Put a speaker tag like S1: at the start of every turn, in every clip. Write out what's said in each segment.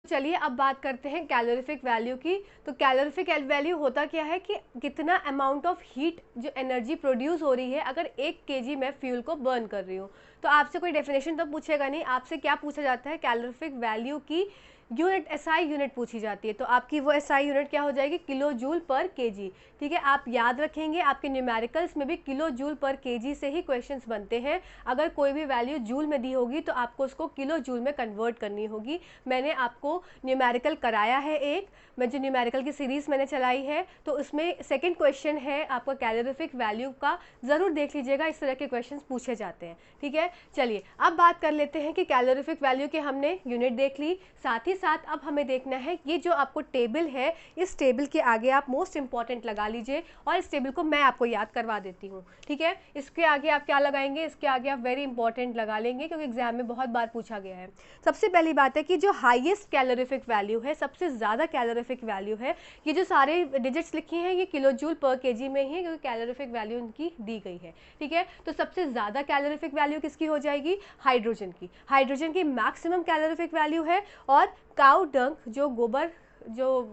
S1: चलिए अब बात करते हैं कैलोरीफिक वैल्यू की। तो कैलोरीफिक वैल्यू होता क्या है कि कितना अमाउंट ऑफ हीट जो एनर्जी प्रोड्यूस हो रही है अगर 1 kg मैं फ्यूल को बर्न कर रही हूँ। तो आपसे कोई डेफिनेशन तो पूछेगा नहीं, आपसे क्या पूछा जाता है, कैलोरीफिक वैल्यू की यूनिट एसआई यूनिट पूछी जाती है। तो आपकी वो एसआई यूनिट क्या हो जाएगी, किलो जूल पर केजी। ठीक है, आप याद रखेंगे आपके न्यूमेरिकल्स में भी किलो जूल पर केजी से ही क्वेश्चंस बनते हैं। अगर कोई भी वैल्यू जूल में दी होगी तो आपको उसको किलो जूल में कन्वर्ट करनी होगी। मैंने आपको न्यूमेरिकल कराया है एक, मैं जो न्यूमेरिकल की सीरीज़ मैंने चलाई है तो उसमें सेकंड क्वेश्चन है आपका कैलोरीफिक वैल्यू का, ज़रूर देख लीजिएगा, इस तरह के क्वेश्चंस पूछे जाते हैं। ठीक है, चलिए अब बात कर लेते हैं कि कैलोरीफिक वैल्यू के हमने यूनिट देख ली, साथ ही साथ अब हमें देखना है ये जो आपको टेबल है, इस टेबल के आगे आप मोस्ट इंपॉर्टेंट लगा लीजिए और इस टेबल को मैं आपको याद करवा देती हूँ। ठीक है, इसके आगे आप क्या लगाएंगे, इसके आगे आप वेरी इंपॉर्टेंट लगा लेंगे क्योंकि एग्जाम में बहुत बार पूछा गया है। सबसे पहली बात है कि जो हाईएस्ट कैलोरीफिक वैल्यू है, सबसे ज़्यादा कैलोरीफिक वैल्यू है, ये जो सारे डिजिट्स लिखी हैं ये किलो जूल पर केजी में ही है क्योंकि कैलोरीफिक वैल्यू इनकी दी गई है। ठीक है, तो सबसे ज़्यादा कैलोरीफिक वैल्यू किसकी हो जाएगी, हाइड्रोजन की। हाइड्रोजन की मैक्सिमम कैलोरीफिक वैल्यू है और काउ डंग जो गोबर जो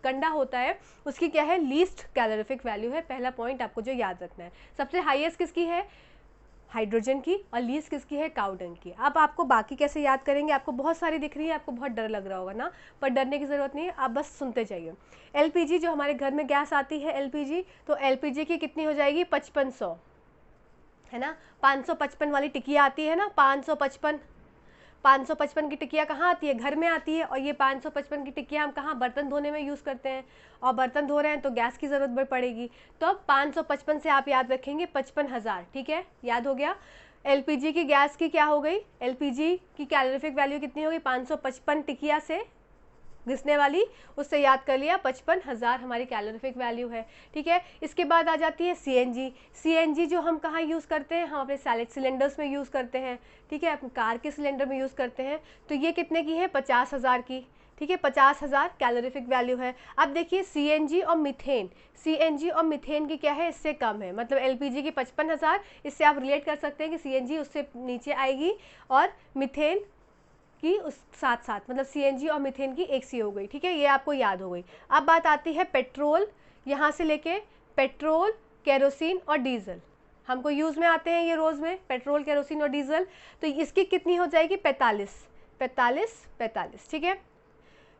S1: कंडा होता है उसकी क्या है, लीस्ट कैलोरीफिक वैल्यू है। पहला पॉइंट आपको जो याद रखना है, सबसे हाईएस्ट किसकी है, हाइड्रोजन की, और लीस्ट किसकी है, काउ डंग की। अब आपको बाकी कैसे याद करेंगे, आपको बहुत सारी दिख रही है, आपको बहुत डर लग रहा होगा ना, पर डरने की ज़रूरत नहीं है, आप बस सुनते जाइए। एलपीजी जो हमारे घर में गैस आती है एलपीजी, तो एलपीजी की कितनी हो जाएगी, 5500 है ना। 555 वाली टिकिया आती है ना, 555 की टिकिया कहाँ आती है, घर में आती है, और ये 555 की टिकिया हम कहाँ, बर्तन धोने में यूज़ करते हैं, और बर्तन धो रहे हैं तो गैस की ज़रूरत पड़ेगी। तो अब 555 से आप याद रखेंगे 55,000। ठीक है, याद हो गया। एलपीजी की गैस की क्या हो गई, एलपीजी की कैलोरीफिक वैल्यू कितनी होगी, 555 टिकिया से घिसने वाली, उससे याद कर लिया 55,000 हमारी कैलोरीफिक वैल्यू है। ठीक है, इसके बाद आ जाती है सीएनजी। सीएनजी जो हम कहाँ यूज़ करते हैं, हम अपने सैलेड सिलेंडर्स में यूज़ करते हैं। ठीक है, अपने कार के सिलेंडर में यूज़ करते हैं। तो ये कितने की है, 50,000 की। ठीक है, 50,000 कैलोरीफिक वैल्यू है। अब देखिए सीएनजी और मीथेन, सीएनजी और मीथेन की क्या है, इससे कम है, मतलब एलपीजी की 55,000, इससे आप रिलेट कर सकते हैं कि सीएनजी उससे नीचे आएगी और मीथेन की उस साथ साथ, मतलब सीएनजी और मीथेन की एक सी हो गई। ठीक है, ये आपको याद हो गई। अब बात आती है पेट्रोल, यहाँ से लेके पेट्रोल, केरोसिन और डीजल हमको यूज़ में आते हैं ये रोज़ में, पेट्रोल, केरोसिन और डीजल। तो इसकी कितनी हो जाएगी, 45। ठीक है,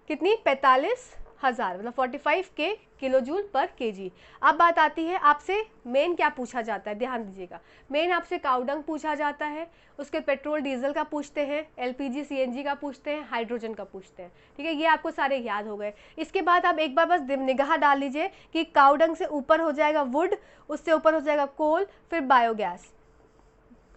S1: कितनी, 45,000, मतलब 45 के किलो जूल पर केजी। अब बात आती है आपसे मेन क्या पूछा जाता है, ध्यान दीजिएगा, मेन आपसे काउ डंग पूछा जाता है, उसके पेट्रोल डीजल का पूछते हैं, एलपीजी सीएनजी का पूछते हैं, हाइड्रोजन का पूछते हैं। ठीक है, ये आपको सारे याद हो गए। इसके बाद आप एक बार बस निगाह डाल लीजिए कि काउ डंग से ऊपर हो जाएगा वुड, उससे ऊपर हो जाएगा कोल, फिर बायोगैस।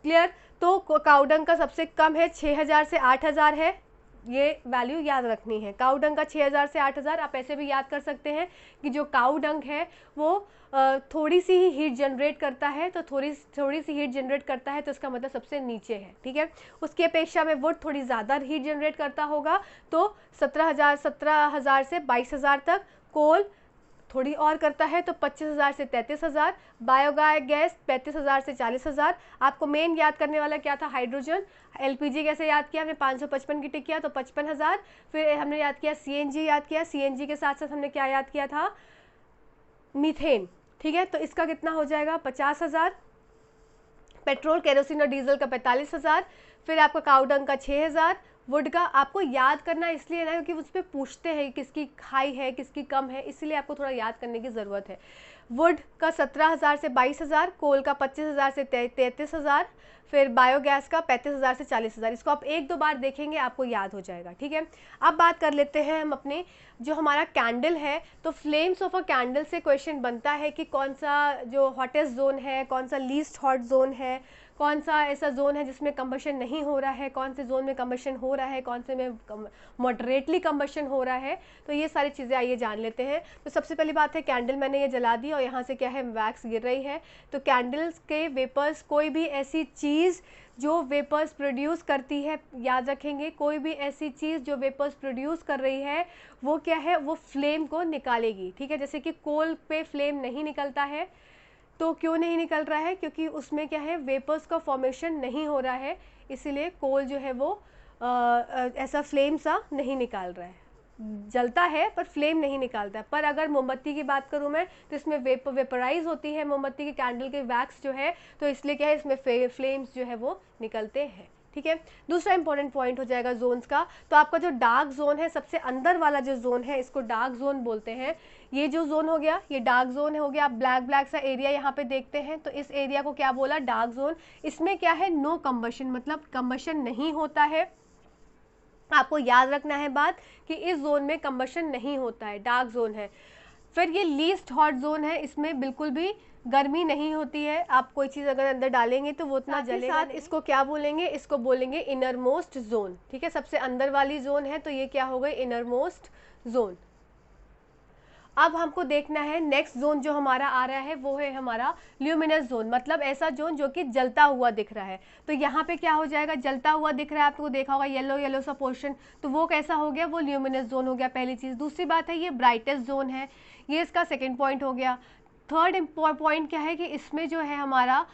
S1: क्लियर, तो काउ डंग का सबसे कम है 6,000 से 8,000 है, ये वैल्यू याद रखनी है। काउ डंग का 6,000 से 8,000। आप ऐसे भी याद कर सकते हैं कि जो काउ डंग है वो थोड़ी सी ही हीट जनरेट करता है, तो थोड़ी सी हीट जनरेट करता है तो इसका मतलब सबसे नीचे है। ठीक है, उसकी अपेक्षा में वुड थोड़ी ज़्यादा हीट जनरेट करता होगा, तो 17,000 से 22,000 तक। कोल थोड़ी और करता है तो 25,000 से 33,000। बायोगैस 35,000 से 40,000। आपको मेन याद करने वाला क्या था, हाइड्रोजन। एलपीजी कैसे याद किया हमने, 555 की टिक किया तो 55,000। फिर हमने याद किया सीएनजी, याद किया सीएनजी के साथ साथ हमने क्या याद किया था, मीथेन। ठीक है, तो इसका कितना हो जाएगा, 50,000। पेट्रोल, केरोसिन और डीजल का 45,000। फिर आपका काउ डंग का 6,000। वुड का आपको याद करना इसलिए ना क्योंकि उस पर पूछते हैं किसकी हाई है किसकी कम है, इसलिए आपको थोड़ा याद करने की ज़रूरत है। वुड का 17,000 से 22,000, कोल का 25,000 से 33,000, फिर बायोगैस का 35,000 से 40,000। इसको आप एक दो बार देखेंगे आपको याद हो जाएगा। ठीक है, अब बात कर लेते हैं हम अपने जो हमारा कैंडल है, तो फ्लेम्स ऑफ अ कैंडल से क्वेश्चन बनता है कि कौन सा जो हॉटेस्ट जोन है, कौन सा लीस्ट हॉट जोन है, कौन सा ऐसा जोन है जिसमें कंबशन नहीं हो रहा है, कौन से जोन में कंबशन हो रहा है, कौन से में मॉडरेटली कंबशन हो रहा है। तो ये सारी चीज़ें आइए जान लेते हैं। तो सबसे पहली बात है कैंडल मैंने ये जला दी और यहाँ से क्या है, वैक्स गिर रही है। तो कैंडल्स के वेपर्स, कोई भी ऐसी चीज़ जो वेपर्स प्रोड्यूस करती है, याद रखेंगे, कोई भी ऐसी चीज़ जो वेपर्स प्रोड्यूस कर रही है वो क्या है, वो फ्लेम को निकालेगी। ठीक है, जैसे कि कोल पे फ्लेम नहीं निकलता है, तो क्यों नहीं निकल रहा है, क्योंकि उसमें क्या है, वेपर्स का फॉर्मेशन नहीं हो रहा है, इसीलिए कोल जो है वो ऐसा फ्लेम सा नहीं निकाल रहा है, जलता है पर फ्लेम नहीं निकालता है। पर अगर मोमबत्ती की बात करूं मैं तो इसमें वेपराइज होती है मोमबत्ती की कैंडल के वैक्स जो है, तो इसलिए क्या है इसमें फ्लेम्स जो है वो निकलते हैं। ठीक है, दूसरा इंपॉर्टेंट पॉइंट हो जाएगा जोन्स का। तो आपका जो डार्क जोन है, सबसे अंदर वाला जो जोन है, इसको डार्क जोन बोलते हैं। ये जो जोन हो गया ये डार्क जोन हो गया। आप ब्लैक ब्लैक सा एरिया यहाँ पे देखते हैं, तो इस एरिया को क्या बोला, डार्क जोन। इसमें क्या है, नो कंबशन, मतलब कंबशन नहीं होता है। आपको याद रखना है बात कि इस जोन में कंबशन नहीं होता है, डार्क जोन है। फिर ये लीस्ट हॉट जोन है, इसमें बिल्कुल भी गर्मी नहीं होती है। आप कोई चीज़ अगर अंदर डालेंगे तो वो उतना जलेगा नहीं। इसको क्या बोलेंगे, इसको बोलेंगे इनर मोस्ट जोन। ठीक है, सबसे अंदर वाली जोन है, तो ये क्या हो गई, इनर मोस्ट जोन। अब हमको देखना है नेक्स्ट जोन जो हमारा आ रहा है वो है हमारा ल्यूमिनस जोन, मतलब ऐसा जोन जो कि जलता हुआ दिख रहा है। तो यहाँ पे क्या हो जाएगा, जलता हुआ दिख रहा है, आपको देखा होगा येलो येलो सा पोर्शन, तो वो कैसा हो गया, वो ल्यूमिनस जोन हो गया, पहली चीज़। दूसरी बात है ये ब्राइटेस्ट जोन है, ये इसका सेकेंड पॉइंट हो गया। थर्ड पॉइंट क्या है कि इसमें जो है हमारा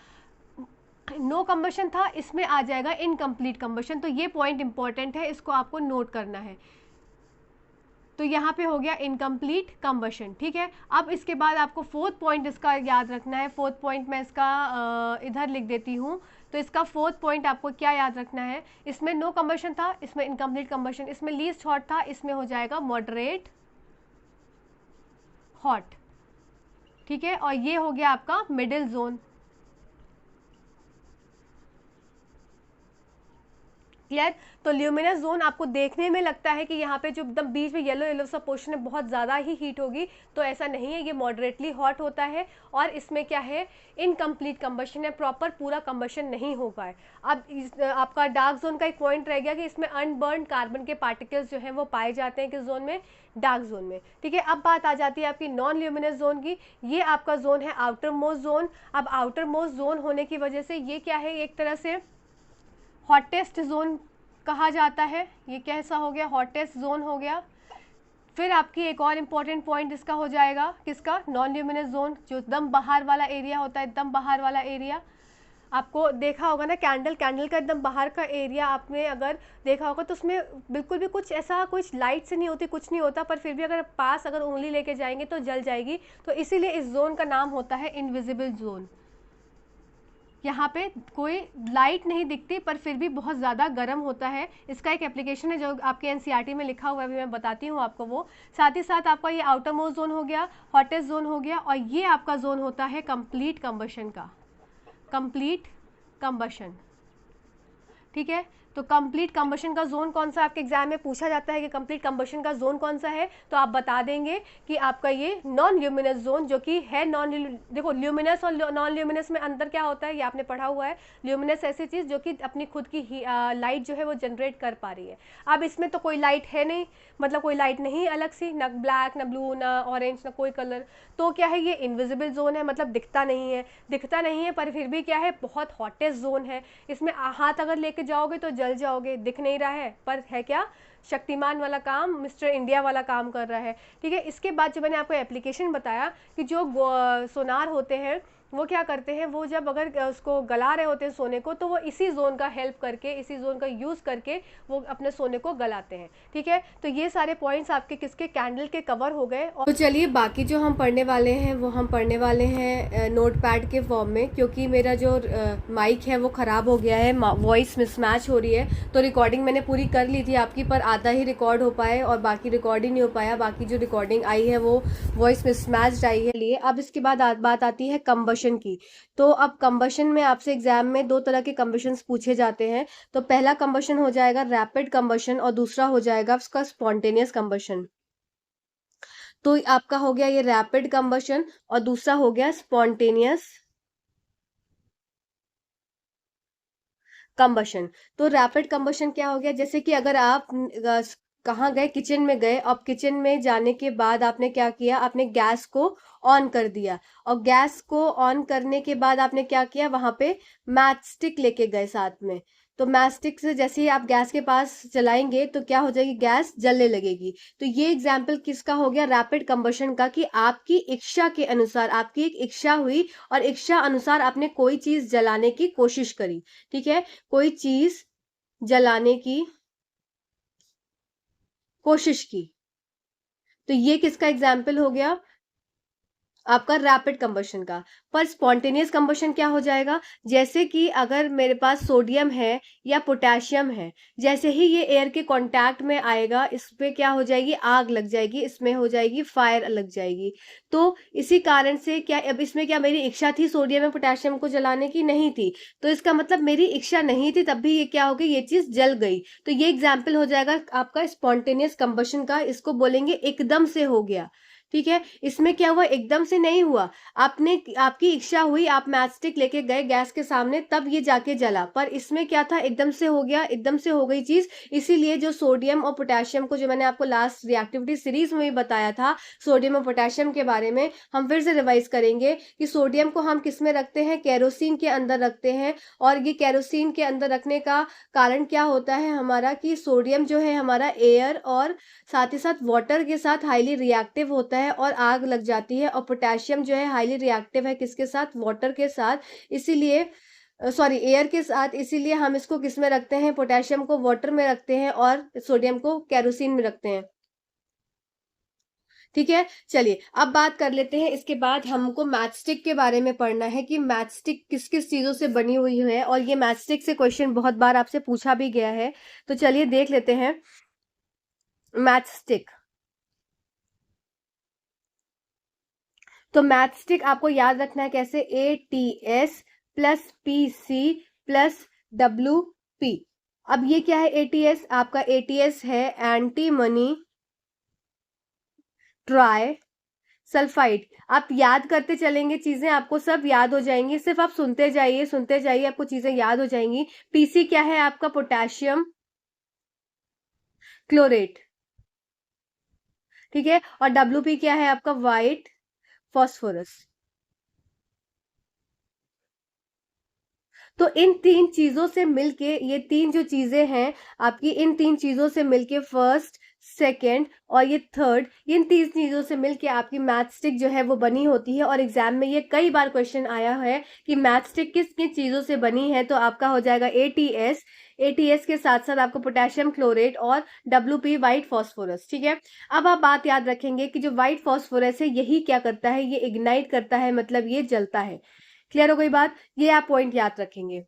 S1: नो कंबशन था, इसमें आ जाएगा इनकम्प्लीट कंबशन। तो ये पॉइंट इंपॉर्टेंट है, इसको आपको नोट करना है। तो यहाँ पे हो गया इनकम्प्लीट कंबशन। ठीक है, अब इसके बाद आपको फोर्थ पॉइंट इसका याद रखना है। फोर्थ पॉइंट मैं इसका इधर लिख देती हूँ। तो इसका फोर्थ पॉइंट आपको क्या याद रखना है, इसमें नो कंबशन था, इसमें इनकम्प्लीट कंबशन, इसमें लीस्ट हॉट था, इसमें हो जाएगा मॉडरेट हॉट। ठीक है, और ये हो गया आपका मिडिल जोन। क्लियर। तो ल्यूमिनस जोन आपको देखने में लगता है कि यहाँ पे जो एकदम बीच में येलो येलो सा पोर्शन है बहुत ज़्यादा ही हीट होगी, तो ऐसा नहीं है, ये मॉडरेटली हॉट होता है। और इसमें क्या है, इनकम्प्लीट कंबशन है, प्रॉपर पूरा कंबशन नहीं होगा है। अब आपका डार्क जोन का एक पॉइंट रह गया कि इसमें अनबर्न कार्बन के पार्टिकल्स जो हैं वो पाए जाते हैं किस जोन में, डार्क जोन में। ठीक है, अब बात आ जाती है आपकी नॉन ल्यूमिनस जोन की। ये आपका जोन है आउटर मोस्ट जोन। अब आउटर मोस्ट जोन होने की वजह से ये क्या है, एक तरह से हॉटेस्ट जोन कहा जाता है। ये कैसा हो गया, हॉटेस्ट जोन हो गया। फिर आपकी एक और इम्पॉर्टेंट पॉइंट इसका हो जाएगा, किसका, नॉन ल्यूमिनस जोन, जो एकदम बाहर वाला एरिया होता है, एकदम बाहर वाला एरिया। आपको देखा होगा ना, कैंडल का एकदम बाहर का एरिया आपने अगर देखा होगा तो उसमें बिल्कुल भी कुछ ऐसा कुछ लाइट से नहीं होती, कुछ नहीं होता, पर फिर भी अगर पास अगर उंगली लेके जाएंगे तो जल जाएगी। तो इसीलिए इस जोन का नाम होता है इनविजिबल जोन। यहाँ पे कोई लाइट नहीं दिखती पर फिर भी बहुत ज़्यादा गर्म होता है। इसका एक एप्लीकेशन है जो आपके एनसीईआरटी में लिखा हुआ है, अभी मैं बताती हूँ आपको वो। साथ ही साथ आपका ये आउटर मोस्ट जोन हो गया, हॉटेस्ट जोन हो गया, और ये आपका जोन होता है कंप्लीट कंबशन का, कंप्लीट कंबशन। ठीक है, तो कंप्लीट कंबशन का जोन कौन सा, आपके एग्जाम में पूछा जाता है कि कंप्लीट कंबशन का जोन कौन सा है, तो आप बता देंगे कि आपका ये नॉन ल्यूमिनस जोन, जो कि है देखो ल्यूमिनस और नॉन ल्यूमिनस में अंतर क्या होता है, ये आपने पढ़ा हुआ है। ल्यूमिनस ऐसी चीज़ जो कि अपनी खुद की लाइट जो है वो जनरेट कर पा रही है। अब इसमें तो कोई लाइट है नहीं, मतलब कोई लाइट नहीं अलग सी, ना ब्लैक ना ब्लू ना ऑरेंज ना कोई कलर, तो क्या है, ये इनविजिबल जोन है, मतलब दिखता नहीं है, पर फिर भी क्या है, बहुत हॉटेस्ट जोन है। इसमें हाथ अगर लेके जाओगे तो जल जाओगे, दिख नहीं रहा है, पर है क्या, शक्तिमान वाला काम, मिस्टर इंडिया वाला काम कर रहा है। ठीक है, इसके बाद जो मैंने आपको एप्लीकेशन बताया कि जो सोनार होते हैं वो क्या करते हैं, वो जब अगर उसको गला रहे होते हैं सोने को, तो वो इसी जोन का हेल्प करके, इसी जोन का यूज़ करके वो अपने सोने को गलाते हैं। ठीक है, तो ये सारे पॉइंट्स आपके किसके, कैंडल के कवर हो गए। और तो चलिए बाकी जो हम पढ़ने वाले हैं वो हम पढ़ने वाले हैं नोटपैड के फॉर्म में, क्योंकि मेरा जो माइक है वो ख़राब हो गया है, वॉइस मिसमैच हो रही है। तो रिकॉर्डिंग मैंने पूरी कर ली थी आपकी, पर आधा ही रिकॉर्ड हो पाए और बाकी रिकॉर्ड ही नहीं हो पाया। बाकी जो रिकॉर्डिंग आई है वो वॉइस मिसमैच्ड आई है लिए। अब इसके बाद बात आती है कंबशन की। तो अब कंबशन में आपसे एग्जाम में दो तरह के कंबशंस पूछे जाते हैं। तो पहला कंबशन हो जाएगा रैपिड कंबशन और दूसरा हो जाएगा उसका स्पॉन्टेनियस कंबशन। तो आपका हो गया ये रैपिड कंबशन और दूसरा हो गया स्पॉन्टेनियस कंबशन। तो रैपिड कंबशन क्या हो गया, जैसे कि अगर आप कहाँ गए, किचन में गए, अब किचन में जाने के बाद आपने क्या किया, आपने गैस को ऑन कर दिया, और गैस को ऑन करने के बाद आपने क्या किया, वहां पे मैच स्टिक लेके गए साथ में। तो मैच स्टिक से जैसे ही आप गैस के पास चलाएंगे तो क्या हो जाएगी, गैस जलने लगेगी। तो ये एग्जाम्पल किसका हो गया, रैपिड कंबशन का, कि आपकी इच्छा के अनुसार, आपकी एक इच्छा हुई और इच्छा अनुसार आपने कोई चीज जलाने की कोशिश करी। ठीक है, कोई चीज जलाने की कोशिश की। तो ये किसका एग्जाम्पल हो गया? आपका रैपिड कंबशन का। पर स्पॉन्टेनियस कंबशन क्या हो जाएगा? जैसे कि अगर मेरे पास सोडियम है या पोटेशियम है, जैसे ही ये एयर के कांटेक्ट में आएगा, इस पे क्या हो जाएगी? आग लग जाएगी, इसमें हो जाएगी फायर लग जाएगी। तो इसी कारण से क्या, अब इसमें क्या मेरी इच्छा थी सोडियम या पोटेशियम को जलाने की? नहीं थी। तो इसका मतलब मेरी इच्छा नहीं थी, तब भी ये क्या हो गई? ये चीज जल गई। तो ये एग्जाम्पल हो जाएगा आपका स्पॉन्टेनियस कंबशन का। इसको बोलेंगे एकदम से हो गया। ठीक है, इसमें क्या हुआ? एकदम से नहीं हुआ। आपने, आपकी इच्छा हुई, आप मैच स्टिक लेके गए गैस के सामने, तब ये जाके जला। पर इसमें क्या था? एकदम से हो गया, एकदम से हो गई चीज। इसीलिए जो सोडियम और पोटेशियम को, जो मैंने आपको लास्ट रिएक्टिविटी सीरीज में भी बताया था सोडियम और पोटेशियम के बारे में, हम फिर से रिवाइज करेंगे कि सोडियम को हम किस में रखते हैं? केरोसिन के अंदर रखते हैं। और ये केरोसिन के अंदर रखने का कारण क्या होता है हमारा? कि सोडियम जो है हमारा एयर और साथ ही साथ वाटर के साथ हाईली रिएक्टिव होता है और आग लग जाती है। और पोटेशियम जो है हाईली रिएक्टिव है किसके साथ? वाटर के साथ। इसीलिए सॉरी, एयर के साथ। इसीलिए हम इसको किस में रखते हैं? पोटेशियम को वाटर में रखते हैं और सोडियम को केरोसिन में रखते हैं। ठीक है, चलिए अब बात कर लेते हैं। इसके बाद हमको मैचस्टिक के बारे में पढ़ना है कि मैचस्टिक किस किस चीजों से बनी हुई है। और ये मैचस्टिक से क्वेश्चन बहुत बार आपसे पूछा भी गया है। तो चलिए देख लेते हैं मैचस्टिक। तो मैचस्टिक आपको याद रखना है कैसे? ATS plus PC plus WP। अब ये क्या है? ATS आपका ATS है एंटीमनी ट्राई सल्फाइड। आप याद करते चलेंगे, चीजें आपको सब याद हो जाएंगी। सिर्फ आप सुनते जाइए, सुनते जाइए, आपको चीजें याद हो जाएंगी। PC क्या है आपका? Potassium chlorate. ठीक है, और WP क्या है आपका? White phosphorus. तो इन तीन चीजों से मिलके, ये तीन जो चीजें हैं आपकी, इन तीन चीजों से मिलके फर्स्ट, सेकंड और ये थर्ड, इन तीन चीजों से मिलके आपकी मैथ स्टिक जो है वो बनी होती है। और एग्जाम में ये कई बार क्वेश्चन आया है कि मैथ स्टिक किस किस चीजों से बनी है। तो आपका हो जाएगा ATS, ATS के साथ साथ आपको पोटेशियम क्लोरेट और WP व्हाइट फॉस्फोरस। ठीक है, अब आप बात याद रखेंगे कि जो व्हाइट फॉस्फोरस है यही क्या करता है? ये इग्नाइट करता है, मतलब ये जलता है। क्लियर हो गई बात? ये आप पॉइंट याद रखेंगे।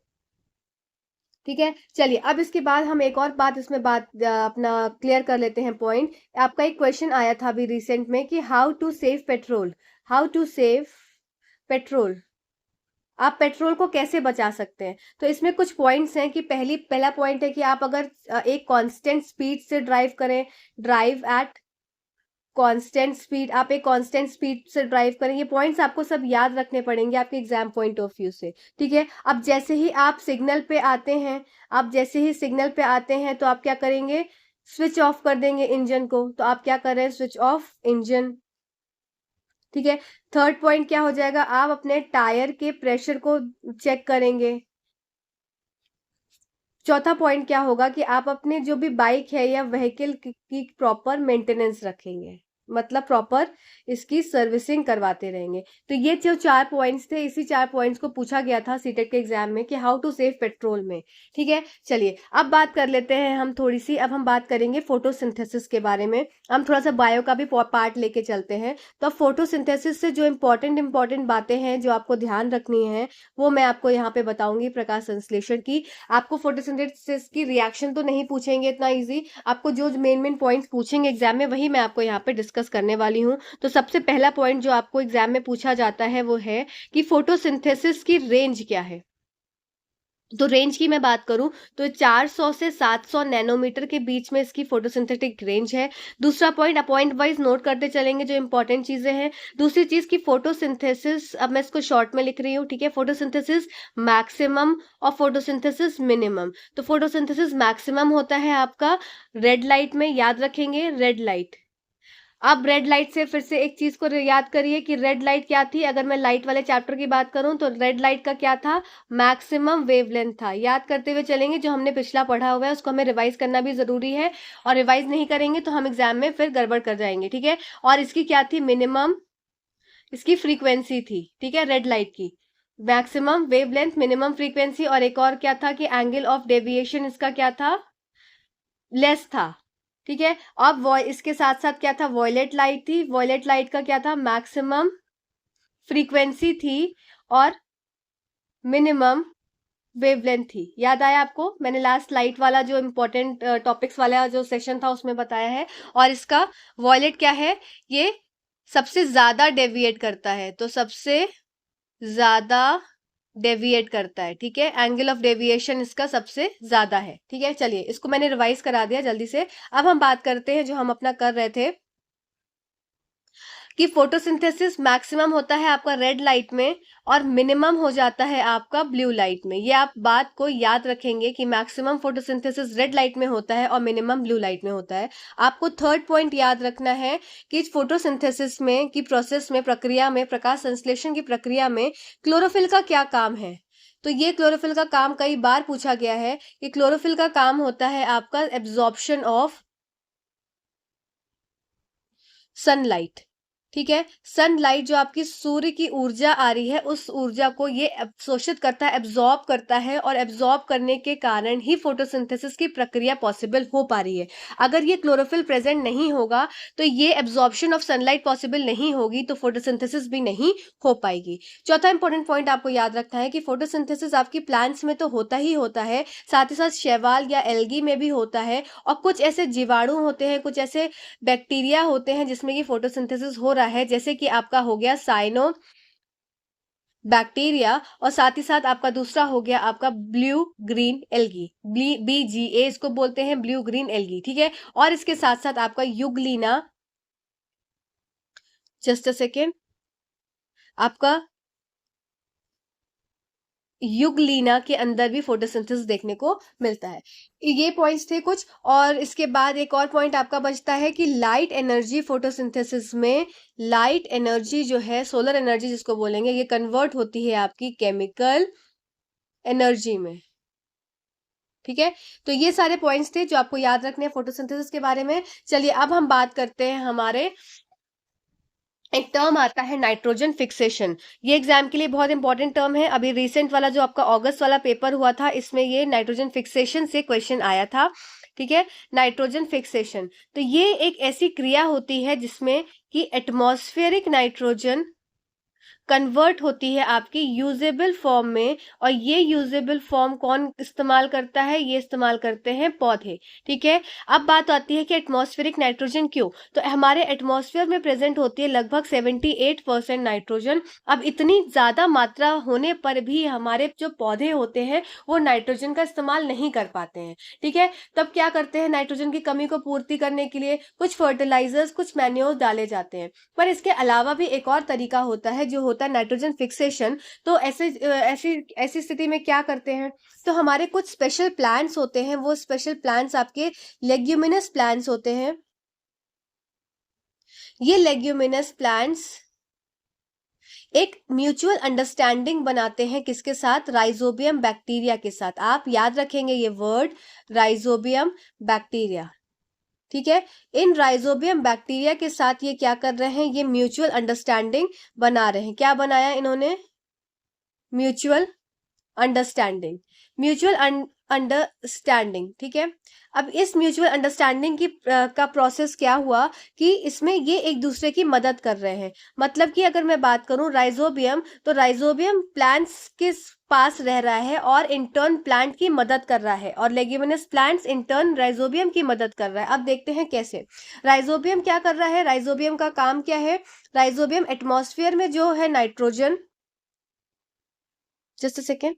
S1: ठीक है, चलिए अब इसके बाद हम एक और बात इसमें बात अपना क्लियर कर लेते हैं पॉइंट। आपका एक क्वेश्चन आया था अभी रिसेंट में कि how to save petrol. How to save petrol, आप पेट्रोल को कैसे बचा सकते हैं? तो इसमें कुछ पॉइंट्स हैं कि पहला पॉइंट है कि आप अगर एक कांस्टेंट स्पीड से ड्राइव करें, ड्राइव एट कांस्टेंट स्पीड, आप एक कांस्टेंट स्पीड से ड्राइव करें। ये पॉइंट्स आपको सब याद रखने पड़ेंगे आपके एग्जाम पॉइंट ऑफ व्यू से। ठीक है, अब जैसे ही आप सिग्नल पे आते हैं, आप जैसे ही सिग्नल पे आते हैं तो आप क्या करेंगे? स्विच ऑफ कर देंगे इंजन को। तो आप क्या कर रहे हैं? Switch off engine. ठीक है, थर्ड पॉइंट क्या हो जाएगा? आप अपने टायर के प्रेशर को चेक करेंगे। चौथा पॉइंट क्या होगा कि आप अपने जो भी बाइक है या व्हीकल की प्रॉपर मेंटेनेंस रखेंगे, मतलब प्रॉपर इसकी सर्विसिंग करवाते रहेंगे। तो ये जो चार पॉइंट्स थे, इसी चार पॉइंट्स को पूछा गया था सीटेट के एग्जाम में कि हाउ टू सेव पेट्रोल में। ठीक है, चलिए अब बात कर लेते हैं हम थोड़ी सी। अब हम बात करेंगे फोटोसिंथेसिस के बारे में। हम थोड़ा सा बायो का भी पार्ट लेके चलते हैं। तो अब फोटोसिंथेसिस से जो इंपॉर्टेंट बातें हैं जो आपको ध्यान रखनी है, वो मैं आपको यहाँ पे बताऊंगी प्रकाश संश्लेषण की। आपको फोटोसिंथेसिस की रिएक्शन तो नहीं पूछेंगे इतना इजी, आपको जो मेन पॉइंट्स पूछेंगे एग्जाम में वही मैं आपको यहाँ पे डिस्कस करने वाली हूँ। तो सबसे पहला पॉइंट जो आपको एग्जाम में पूछा जाता है वो है कि फोटोसिंथेसिस की रेंज क्या है। तो रेंज की मैं बात करूं तो 400 से 700 नैनोमीटर के बीच में इसकी फोटोसिंथेटिक रेंज है। दूसरा पॉइंट वाइज नोट करते चलेंगे जो इंपॉर्टेंट चीजें हैं। दूसरी चीज की फोटोसिंथेसिस, अब मैं इसको शॉर्ट में लिख रही हूँ। ठीक है, फोटोसिंथेसिस मैक्सिमम और फोटोसिंथेसिस मिनिमम। तो फोटोसिंथेसिस मैक्सिमम होता है आपका रेड लाइट में, याद रखेंगे रेड लाइट। अब रेड लाइट से फिर से एक चीज को याद करिए कि रेड लाइट क्या थी। अगर मैं लाइट वाले चैप्टर की बात करूं तो रेड लाइट का क्या था? मैक्सिमम वेवलेंथ था। याद करते हुए चलेंगे, जो हमने पिछला पढ़ा हुआ है उसको हमें रिवाइज करना भी जरूरी है। और रिवाइज नहीं करेंगे तो हम एग्जाम में फिर गड़बड़ कर जाएंगे। ठीक है, और इसकी क्या थी? मिनिमम इसकी फ्रीक्वेंसी थी। ठीक है, रेड लाइट की मैक्सिमम वेवलेंथ, मिनिमम फ्रीक्वेंसी, और एक और क्या था कि एंगल ऑफ डेविएशन इसका क्या था? लेस था। ठीक है। अब इसके साथ साथ क्या था, वॉयलेट लाइट थी, वॉयलेट लाइट का क्या था, मैक्सिमम फ्रीक्वेंसी थी और मिनिमम वेवलेंथ थी। याद आया आपको, मैंने लास्ट लाइट वाला जो इंपॉर्टेंट टॉपिक्स वाला जो सेशन था उसमें बताया है। और इसका वॉयलेट क्या है, ये सबसे ज्यादा डेविएट करता है, तो सबसे ज्यादा डेविएट करता है, ठीक है, एंगल ऑफ डेविएशन इसका सबसे ज्यादा है, ठीक है। चलिए इसको मैंने रिवाइज करा दिया जल्दी से। अब हम बात करते हैं जो हम अपना कर रहे थे कि फोटोसिंथेसिस मैक्सिमम होता है आपका रेड लाइट में और मिनिमम हो जाता है आपका ब्लू लाइट में। ये आप बात को याद रखेंगे कि मैक्सिमम फोटोसिंथेसिस रेड लाइट में होता है और मिनिमम ब्लू लाइट में होता है। आपको थर्ड पॉइंट याद रखना है कि फोटोसिंथेसिस में की प्रोसेस में, प्रक्रिया में, प्रकाश संश्लेषण की प्रक्रिया में क्लोरोफिल का क्या काम है। तो ये क्लोरोफिल का काम कई बार पूछा गया है कि क्लोरोफिल का काम होता है आपका एब्जॉर्प्शन ऑफ सनलाइट, ठीक है। सनलाइट जो आपकी सूर्य की ऊर्जा आ रही है उस ऊर्जा को ये अवशोषित करता है, एब्जॉर्ब करता है, और एब्जॉर्ब करने के कारण ही फोटोसिंथेसिस की प्रक्रिया पॉसिबल हो पा रही है। अगर ये क्लोरोफिल प्रेजेंट नहीं होगा तो ये एब्जॉर्प्शन ऑफ सनलाइट पॉसिबल नहीं होगी, तो फोटोसिंथेसिस भी नहीं हो पाएगी। चौथा इंपॉर्टेंट पॉइंट आपको याद रखना है कि फोटोसिंथेसिस आपकी प्लांट्स में तो होता ही होता है, साथ ही साथ शैवाल या एल्गी में भी होता है, और कुछ ऐसे जीवाणु होते हैं, कुछ ऐसे बैक्टीरिया होते हैं जिसमें कि फोटोसिंथेसिस हो रहा है, जैसे कि आपका हो गया साइनो बैक्टीरिया, और साथ ही साथ आपका दूसरा हो गया आपका ब्लू ग्रीन एल्गी, BGA इसको बोलते हैं, ब्लू ग्रीन एल्गी, ठीक है। और इसके साथ साथ आपका युगलीना, जस्ट अ सेकेंड, आपका युगलीना के अंदर भी फोटोसिंथेसिस देखने को मिलता है। ये पॉइंट्स थे कुछ। और इसके बाद एक और पॉइंट आपका बचता है कि लाइट एनर्जी फोटोसिंथेसिस में, लाइट एनर्जी जो है, सोलर एनर्जी जिसको बोलेंगे, ये कन्वर्ट होती है आपकी केमिकल एनर्जी में, ठीक है। तो ये सारे पॉइंट्स थे जो आपको याद रखने हैं फोटोसिंथेसिस के बारे में। चलिए अब हम बात करते हैं हमारे, एक टर्म आता है नाइट्रोजन फिक्सेशन। ये एग्जाम के लिए बहुत इंपॉर्टेंट टर्म है। अभी रिसेंट वाला जो आपका अगस्त वाला पेपर हुआ था, इसमें ये नाइट्रोजन फिक्सेशन से क्वेश्चन आया था, ठीक है। नाइट्रोजन फिक्सेशन, तो ये एक ऐसी क्रिया होती है जिसमें कि एटमॉस्फेरिक नाइट्रोजन कन्वर्ट होती है आपकी यूजेबल फॉर्म में, और ये यूजेबल फॉर्म कौन इस्तेमाल करता है, ये इस्तेमाल करते हैं पौधे, ठीक है। अब बात आती है कि एटमॉस्फेरिक नाइट्रोजन क्यों, तो हमारे एटमॉस्फेयर में प्रेजेंट होती है लगभग 78% नाइट्रोजन। अब इतनी ज्यादा मात्रा होने पर भी हमारे जो पौधे होते हैं वो नाइट्रोजन का इस्तेमाल नहीं कर पाते हैं, ठीक है। तब क्या करते हैं, नाइट्रोजन की कमी को पूर्ति करने के लिए कुछ फर्टिलाइजर्स, कुछ मैन्योर डाले जाते हैं। पर इसके अलावा भी एक और तरीका होता है जो होता है नाइट्रोजन फिक्सेशन। तो ऐसी ऐसी स्थिति में क्या करते हैं, तो हमारे कुछ स्पेशल प्लांट्स होते हैं, वो स्पेशल प्लांट्स आपके लेग्यूमिनस प्लांट्स होते हैं। ये लेग्यूमिनस प्लांट्स एक म्यूचुअल अंडरस्टैंडिंग बनाते हैं, किसके साथ, राइजोबियम बैक्टीरिया के साथ। आप याद रखेंगे ये वर्ड, राइजोबियम बैक्टीरिया, ठीक है। इन राइजोबियम बैक्टीरिया के साथ ये क्या कर रहे हैं, ये म्यूचुअल अंडरस्टैंडिंग बना रहे हैं। क्या बनाया इन्होंने, म्यूचुअल अंडरस्टैंडिंग, म्यूचुअल अंडरस्टैंडिंग, ठीक है। अब इस म्यूचुअल अंडरस्टैंडिंग की का प्रोसेस क्या हुआ कि इसमें ये एक दूसरे की मदद कर रहे हैं। मतलब कि अगर मैं बात करूं राइजोबियम, तो राइजोबियम प्लांट्स के पास रह रहा है और इंटर्न प्लांट की मदद कर रहा है, और लेग्यूमिनस प्लांट्स इंटर्न राइजोबियम की मदद कर रहा है। अब देखते हैं कैसे। राइजोबियम क्या कर रहा है, राइजोबियम का काम क्या है, राइजोबियम एटमॉस्फेयर में जो है नाइट्रोजन, जस्ट अ सेकेंड,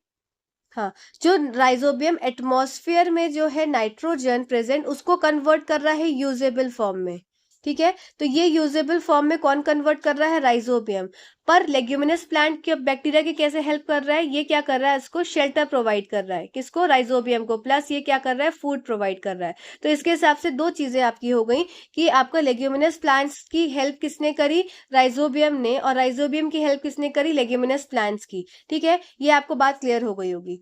S1: हाँ, जो राइजोबियम एटमॉस्फेयर में जो है नाइट्रोजन प्रेजेंट, उसको कन्वर्ट कर रहा है यूजेबल फॉर्म में, ठीक है। तो ये यूजेबल फॉर्म में कौन कन्वर्ट कर रहा है, राइजोबियम। पर लेग्यूमिनस प्लांट के बैक्टीरिया की कैसे हेल्प कर रहा है, ये क्या कर रहा है, इसको शेल्टर प्रोवाइड कर रहा है, किसको, राइजोबियम को, प्लस ये क्या कर रहा है, फूड प्रोवाइड कर रहा है। तो इसके हिसाब से दो चीजें आपकी हो गई कि आपका लेग्यूमिनस प्लांट्स की हेल्प किसने करी, राइजोबियम ने, और राइजोबियम की हेल्प किसने करी, लेग्यूमिनस प्लांट्स की, ठीक है। ये आपको बात क्लियर हो गई होगी।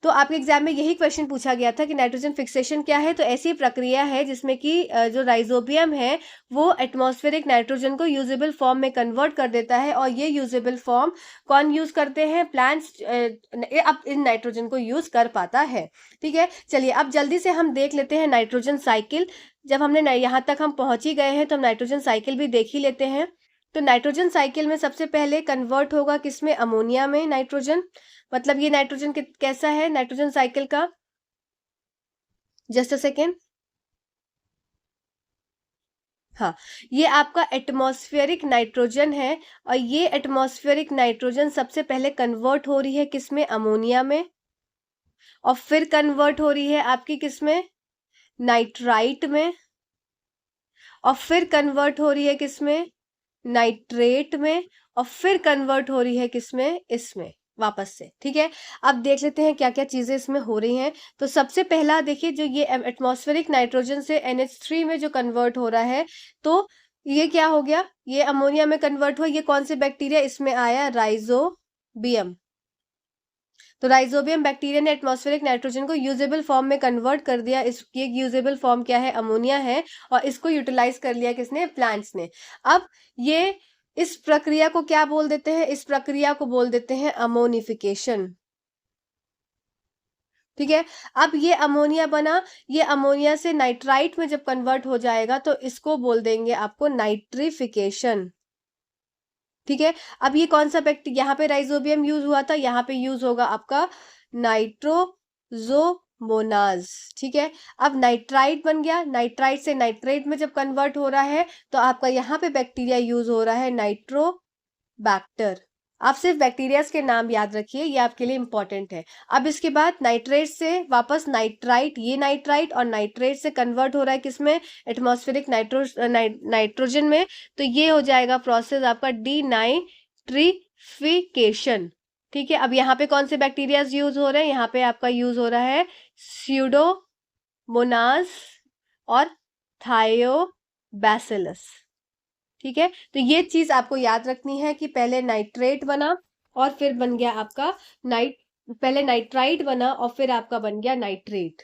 S1: तो आपके एग्जाम में यही क्वेश्चन पूछा गया था कि नाइट्रोजन फिक्सेशन क्या है। तो ऐसी प्रक्रिया है जिसमें कि जो राइजोबियम है वो एटमॉस्फेरिक नाइट्रोजन को यूजेबल फॉर्म में कन्वर्ट कर देता है, और ये यूजेबल फॉर्म कौन यूज करते हैं? प्लांट्स अब इन नाइट्रोजन को यूज कर पाता है। ठीक है, चलिए अब जल्दी से हम देख लेते हैं नाइट्रोजन साइकिल। जब हमने यहाँ तक हम पहुंच ही गए हैं तो हम नाइट्रोजन साइकिल भी देख ही लेते हैं। तो नाइट्रोजन साइकिल में सबसे पहले कन्वर्ट होगा किसमें? अमोनिया में नाइट्रोजन। मतलब ये नाइट्रोजन कैसा है नाइट्रोजन साइकिल का? Just a second. हाँ, ये आपका एटमॉस्फेरिक नाइट्रोजन है, और ये एटमॉस्फेरिक नाइट्रोजन सबसे पहले कन्वर्ट हो रही है किसमें? अमोनिया में, और फिर कन्वर्ट हो रही है आपकी किसमें? नाइट्राइट में, और फिर कन्वर्ट हो रही है किसमें? नाइट्रेट में, और फिर कन्वर्ट हो रही है किसमें? इसमें वापस से। ठीक है, अब देख लेते हैं क्या क्या चीजें इसमें हो रही हैं। तो सबसे पहला देखिए, जो ये एटमॉस्फेरिक नाइट्रोजन से NH3 में जो कन्वर्ट हो रहा है, तो ये क्या हो गया? ये अमोनिया में कन्वर्ट हुआ। ये कौन से बैक्टीरिया इसमें आया? राइजोबियम। तो राइजोबियम बैक्टीरिया ने एटमॉस्फेरिक नाइट्रोजन को यूजेबल फॉर्म में कन्वर्ट कर दिया। इसकी यूजेबल फॉर्म क्या है? अमोनिया है, और इसको यूटिलाइज कर लिया किसने? प्लांट्स ने। अब ये इस प्रक्रिया को क्या बोल देते हैं? इस प्रक्रिया को बोल देते हैं अमोनिफिकेशन। ठीक है, अब ये अमोनिया बना, ये अमोनिया से नाइट्राइट में जब कन्वर्ट हो जाएगा तो इसको बोल देंगे आपको नाइट्रिफिकेशन। ठीक है, अब ये कौन सा बैक्टीरिया? यहाँ पे राइजोबियम यूज हुआ था, यहाँ पे यूज होगा आपका नाइट्रोजोमोनाज। ठीक है, अब नाइट्राइट बन गया, नाइट्राइट से नाइट्रेट में जब कन्वर्ट हो रहा है तो आपका यहाँ पे बैक्टीरिया यूज हो रहा है नाइट्रोबैक्टर। आप सिर्फ बैक्टीरियाज के नाम याद रखिए, ये आपके लिए इंपॉर्टेंट है। अब इसके बाद नाइट्रेट से वापस नाइट्राइट, ये नाइट्राइट और नाइट्रेट से कन्वर्ट हो रहा है किसमें? एटमॉस्फेरिक नाइट्रोजन में। तो ये हो जाएगा प्रोसेस आपका डीनाइट्रिफिकेशन। ठीक है, अब यहाँ पे कौन से बैक्टीरियाज यूज हो रहे हैं? यहाँ पे आपका यूज हो रहा है स्यूडोमोनास और थायोबैसिलस। ठीक है, तो ये चीज आपको याद रखनी है कि पहले नाइट्रेट बना और फिर बन गया आपका पहले नाइट्राइट बना और फिर आपका बन गया नाइट्रेट।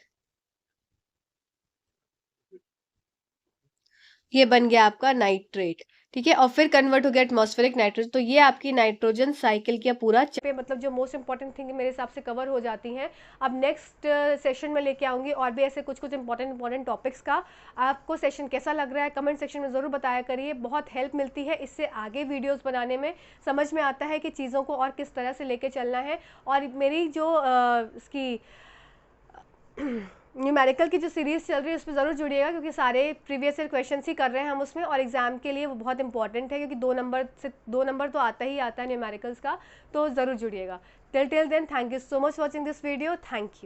S1: ये बन गया आपका नाइट्रेट। ठीक है, और फिर कन्वर्ट हो गया एटमॉस्फेरिक नाइट्रोजन। तो ये आपकी नाइट्रोजन साइकिल का पूरा पे मतलब जो मोस्ट इंपॉर्टेंट थिंग मेरे हिसाब से कवर हो जाती हैं। अब नेक्स्ट सेशन में लेके आऊंगी और भी ऐसे कुछ कुछ इंपॉर्टेंट टॉपिक्स का। आपको सेशन कैसा लग रहा है कमेंट सेक्शन में ज़रूर बताया करिए, बहुत हेल्प मिलती है इससे, आगे वीडियोज़ बनाने में समझ में आता है कि चीज़ों को और किस तरह से लेके चलना है। और मेरी जो इसकी न्यूमेरिकल की जो सीरीज़ चल रही है उसमें ज़रूर जुड़िएगा, क्योंकि सारे प्रीवियस ईयर क्वेश्चन ही कर रहे हैं हम उसमें, और एग्जाम के लिए वो बहुत इंपॉर्टेंट है, क्योंकि 2 नंबर तो आता ही आता है न्यूमेरिकल्स का। तो ज़रूर जुड़िएगा। Till then, thank you so much watching this video. Thank you.